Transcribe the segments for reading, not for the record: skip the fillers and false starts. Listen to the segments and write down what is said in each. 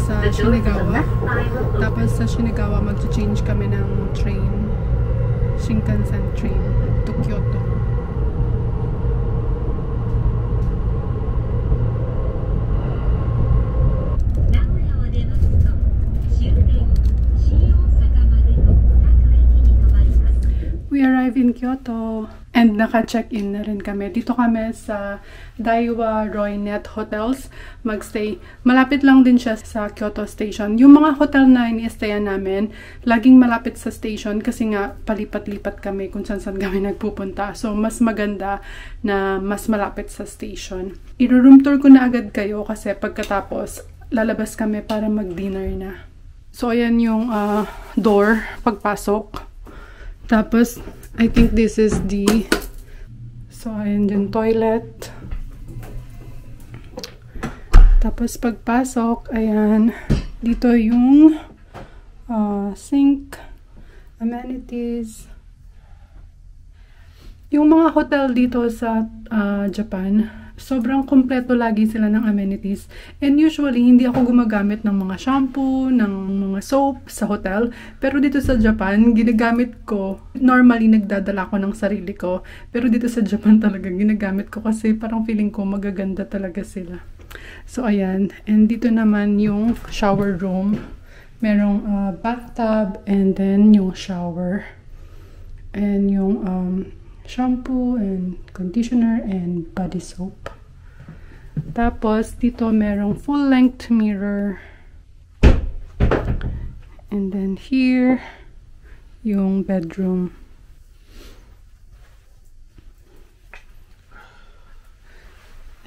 sa Shinagawa. Tapos sa Shinagawa, mag-change kami ng train. Shinkansen train to Kyoto. We arrived in Kyoto and naka-check-in na rin kami. Dito kami sa Daiwa Roynet Hotels magstay. Malapit lang din siya sa Kyoto Station. Yung mga hotel na ini-stayan namin, laging malapit sa station kasi nga palipat-lipat kami kung saan kami nagpupunta. So, mas maganda na mas malapit sa station. I-room tour ko na agad kayo kasi pagkatapos, lalabas kami para mag-dinner na. So, ayan yung door pagpasok. Tapos, I think this is the... So, ayan yung toilet. Tapos, pagpasok, ayan. Dito yung sink, amenities. Yung mga hotel dito sa Japan, sobrang kompleto lagi sila ng amenities. And usually, hindi ako gumagamit ng mga shampoo, ng mga soap sa hotel. Pero dito sa Japan, ginagamit ko. Normally, nagdadala ko ng sarili ko. Pero dito sa Japan talaga, ginagamit ko kasi parang feeling ko magaganda talaga sila. So, ayan. And dito naman yung shower room. Merong bathtub and then yung shower. And yung shampoo and conditioner and body soap. Tapos, dito merong full-length mirror. And then here, yung bedroom.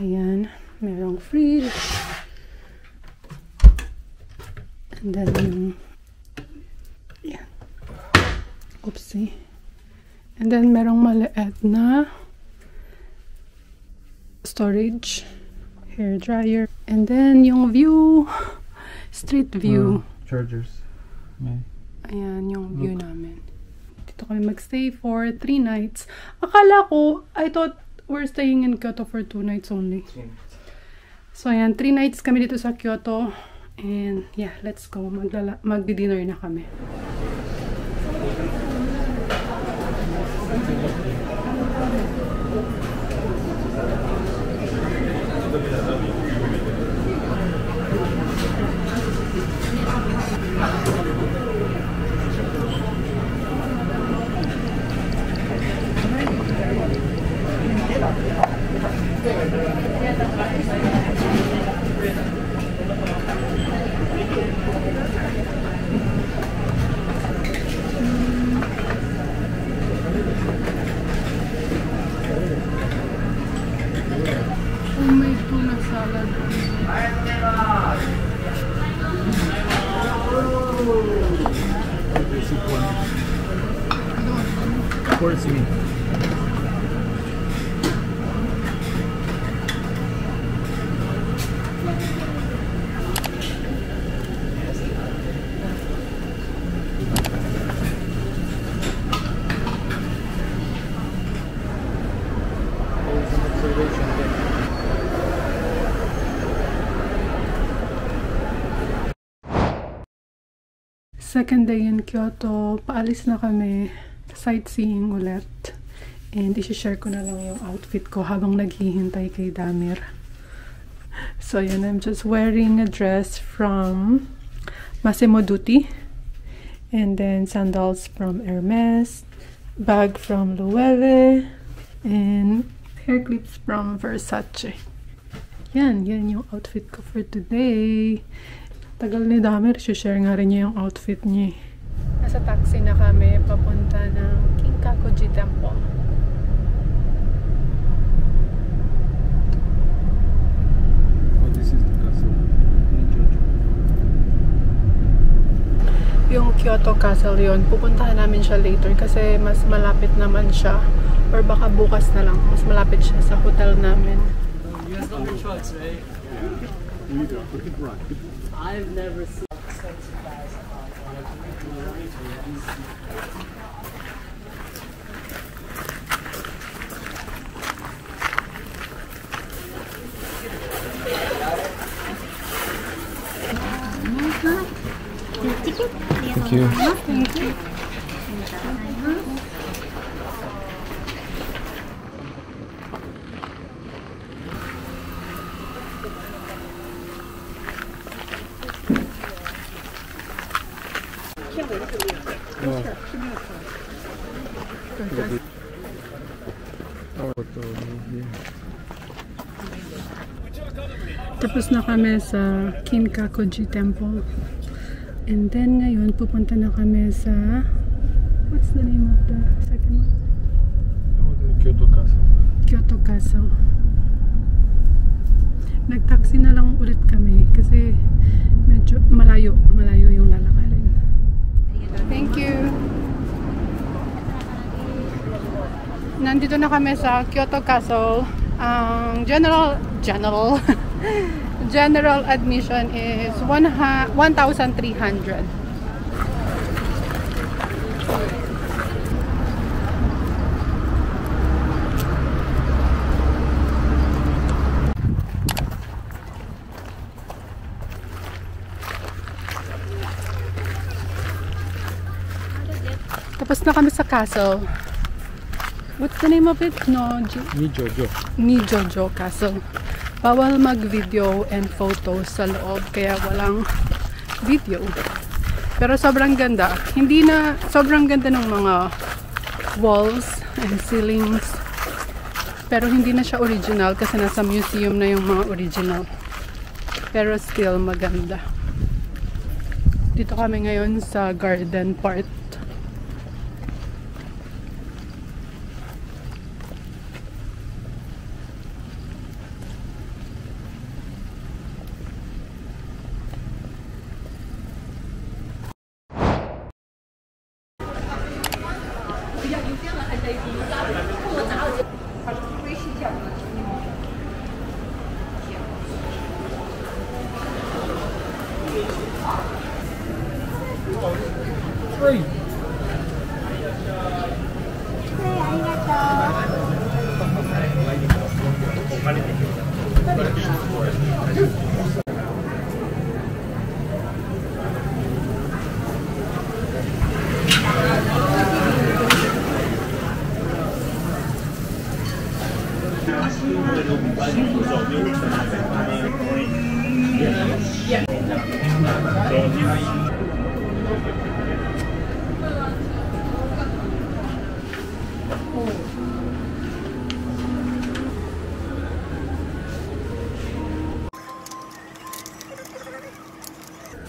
Ayan, merong fridge. And then yung, yan. Oopsie. And then, merong maliit na storage, hair dryer. And then, yung view, street view. Chargers. Yeah. Ayan, yung view namin. Dito kami magstay for 3 nights. Akala ko, I thought we're staying in Kyoto for 2 nights only. So, ayan, 3 nights kami dito sa Kyoto. And, yeah, let's go. Magdi-dinner na kami. Second day in Kyoto, paalis na kami, sightseeing ulit. And isi-share ko na lang yung outfit ko habang naghihintay kay Damir. So yun, I'm just wearing a dress from Massimo Dutti. And then sandals from Hermes, bag from Loewe, and hair clips from Versace. Yan yung outfit ko for today. Tagal ni Damir, share nga rin niya yung outfit niya. Nasa taxi na kami, papunta ng Kinkakuji Temple. Oh, this is the castle in Jojo. Yung Kyoto Castle yun, pupuntahan namin siya later kasi mas malapit naman siya. Or baka bukas na lang, mas malapit siya sa hotel namin. You guys love your trucks, right? Here you go, look at the rock. I've never seen チケットありがとうございます。 Thank you. Tapos na kami sa Kinkakuji Temple. And then ngayon, pupunta na kami sa... What's the name of the second one? Kyoto Castle. Kyoto Castle. Nag-taxi na lang ulit kami kasi medyo malayo yung lalakarin. Thank you! Nandito na kami sa Kyoto Castle. Ang general admission is 1,300. Tapos na kami sa castle. What's the name of it? Nijojo Castle. Bawal mag-video and photos sa loob, kaya walang video. Pero sobrang ganda. Sobrang ganda ng mga walls and ceilings. Pero hindi na siya original kasi nasa museum na yung mga original. Pero still maganda. Dito kami ngayon sa garden part.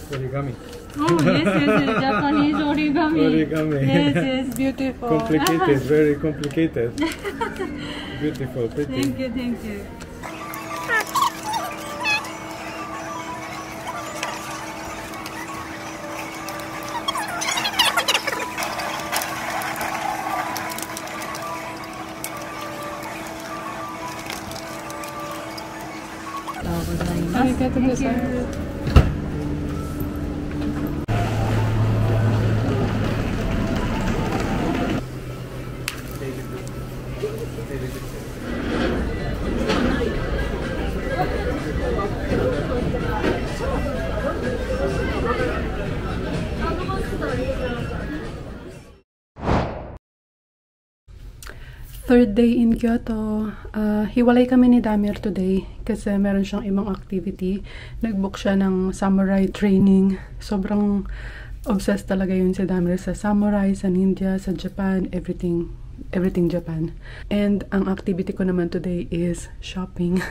Origami. Oh, yes, Japanese origami. Origami. Yes. Beautiful. Complicated, very complicated. Beautiful, pretty. Thank you. Arigatou gozaimasu. Third day in Kyoto. Hiwalay kami ni Damir today kasi meron siyang ibang activity. Nag-book siya ng samurai training. Sobrang obsessed talaga yun si Damir sa samurai, sa ninja, sa Japan, everything Japan. And ang activity ko naman today is shopping.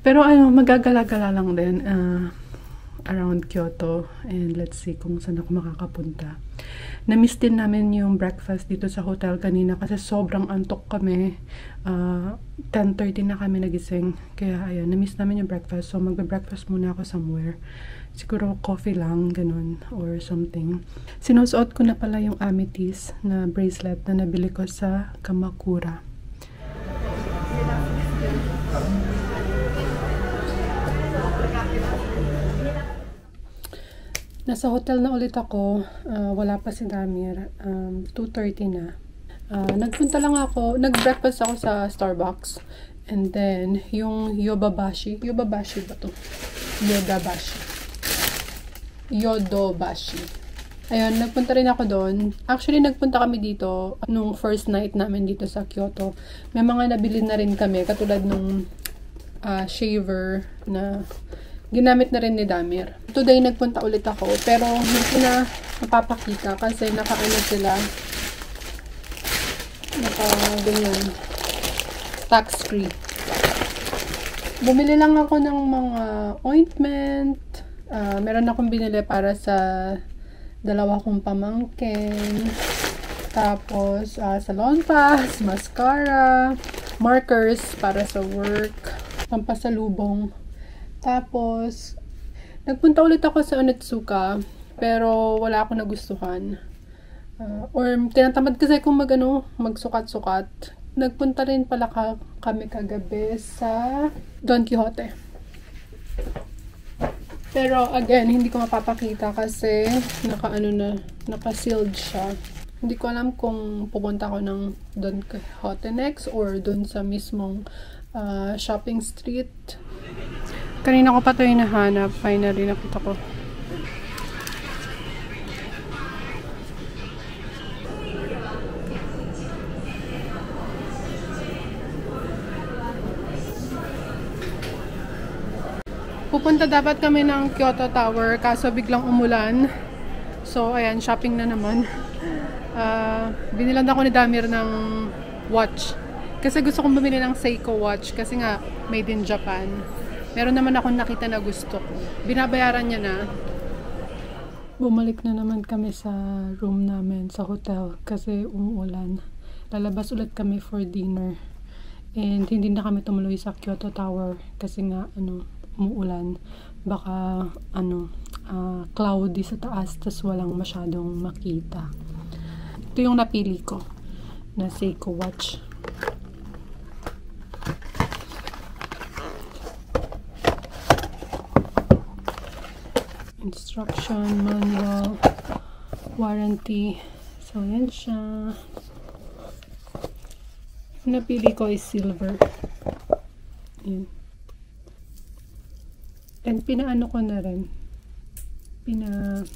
Pero magagala-gala lang din around Kyoto, and let's see kung saan ako makakapunta. Na-miss din namin yung breakfast dito sa hotel kanina kasi sobrang antok kami. 10:30 na kami nagising. Kaya ayan, na-miss namin yung breakfast. So magbe-breakfast muna ako somewhere. Siguro coffee lang, ganun, or something. Sinusuot ko na pala yung amethyst na bracelet na nabili ko sa Kamakura. Nasa hotel na ulit ako. Wala pa si Damir. 2:30 na. Nagpunta lang ako. Nag-breakfast ako sa Starbucks. And then, yung Yodobashi. Yodobashi ba to? Yodobashi. Yodobashi. Ayun, nagpunta rin ako doon. Actually, nagpunta kami dito nung first night namin dito sa Kyoto. May mga nabili na rin kami, katulad nung shaver na ginamit na rin ni Damir. Today, nagpunta ulit ako, pero hindi ko na napapakita kasi naka-ano sila, naka-ganyan, tax-free. Bumili lang ako ng mga ointment. Meron akong binili para sa dalawa kong pamangkin. Tapos, salon pass, mascara, markers para sa work, pampasalubong. Tapos, nagpunta ulit ako sa Onitsuka, pero wala akong nagustuhan. Or, tinatamad kasi kung magsukat-sukat. Nagpunta rin pala kami kagabi sa Don Quixote. Pero, again, hindi ko mapapakita kasi naka-sealed siya. Hindi ko alam kung pupunta ako ng Don Quixote next or dun sa mismong shopping street. Kanina ko pa ito hinahanap. Finally, nakita ko. Pupunta dapat kami ng Kyoto Tower kaso biglang umulan. So, ayan, shopping na naman. Binilan ako ni Damir ng watch. Kasi gusto kong bumili ng Seiko watch kasi nga, made in Japan. Meron naman akong nakita na gusto ko. Binabayaran niya na. Bumalik na naman kami sa room namin sa hotel kasi umuulan. Lalabas ulit kami for dinner. And hindi na kami tumuloy sa Kyoto Tower kasi nga, umuulan. Baka, cloudy sa taas tas walang masyadong makita. Ito yung napili ko na Seiko watch. Instruction, manual, warranty. So, yan siya. Napili ko is silver. Yan. And pinaano ko na rin. Pina-adjust.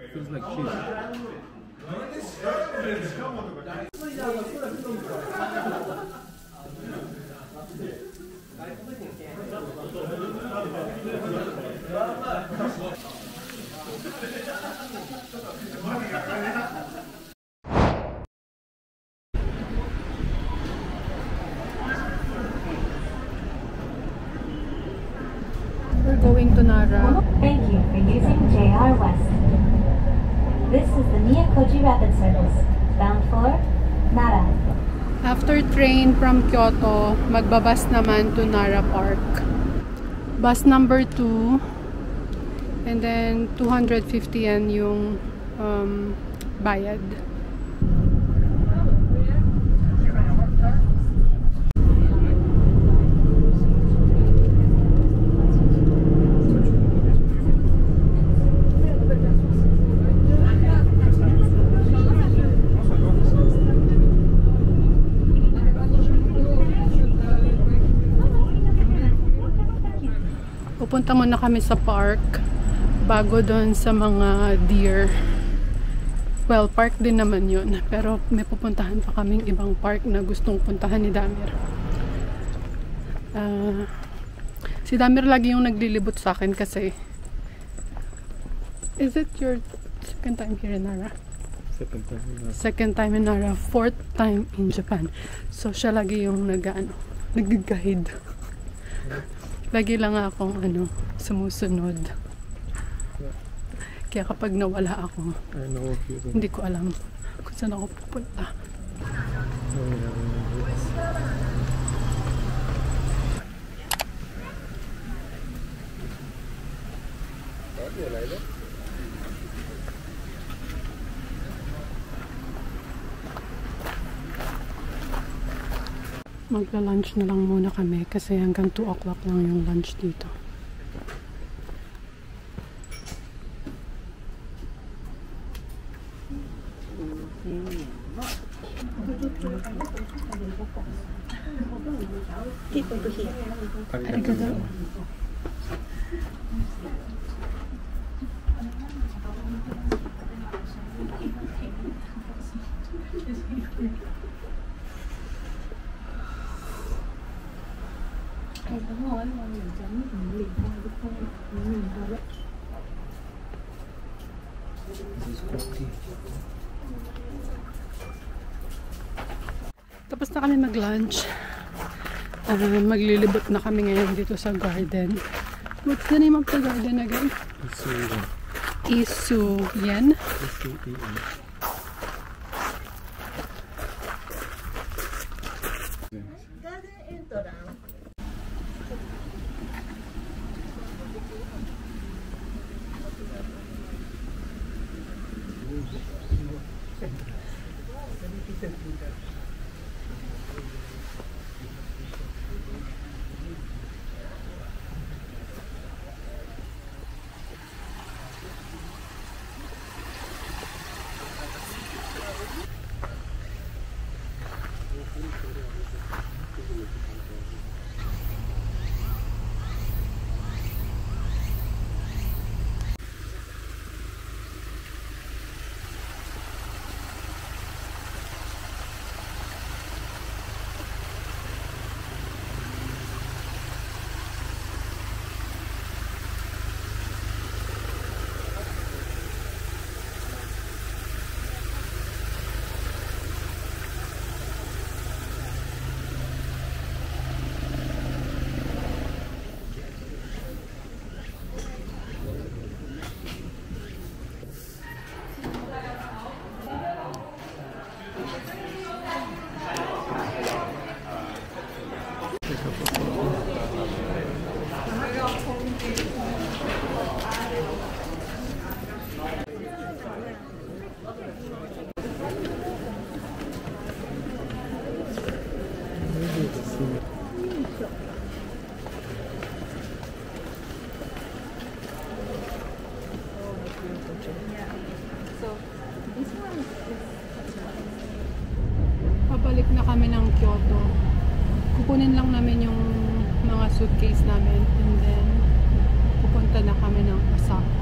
Feels like cheese. We're going to Nara. Thank you for using JR West. This is the Miyakoji Rapid Service, bound for Nara. After train from Kyoto, magbabas naman to Nara Park. Bus number 2. And then 250 yan yung bayad. Pupunta muna kami sa park bago doon sa mga deer. Well, park din naman yun. Pero may pupuntahan pa kaming ibang park na gustong puntahan ni Damir. Si Damir lagi yung naglilibot sa akin kasi is it your second time here in Nara? Second time in Nara. Second time in Nara, fourth time in Japan. So siya lagi yung nag-guide. Lagi lang akong sumusunod. Kaya kapag nawala ako, I know what you're doing. hindi ko alam kung saan ako pupunta. Magla-lunch na lang muna kami kasi hanggang 2 o'clock lang yung lunch dito. Keep over here. Arigato. Tapos na kami mag-lunch. Maglilibot na kami ngayon dito sa garden. What's the name of the garden again? Isuyen. Pabalik na kami ng Kyoto. Kukunin lang namin yung mga suitcase namin and then pupunta na kami ng Osaka.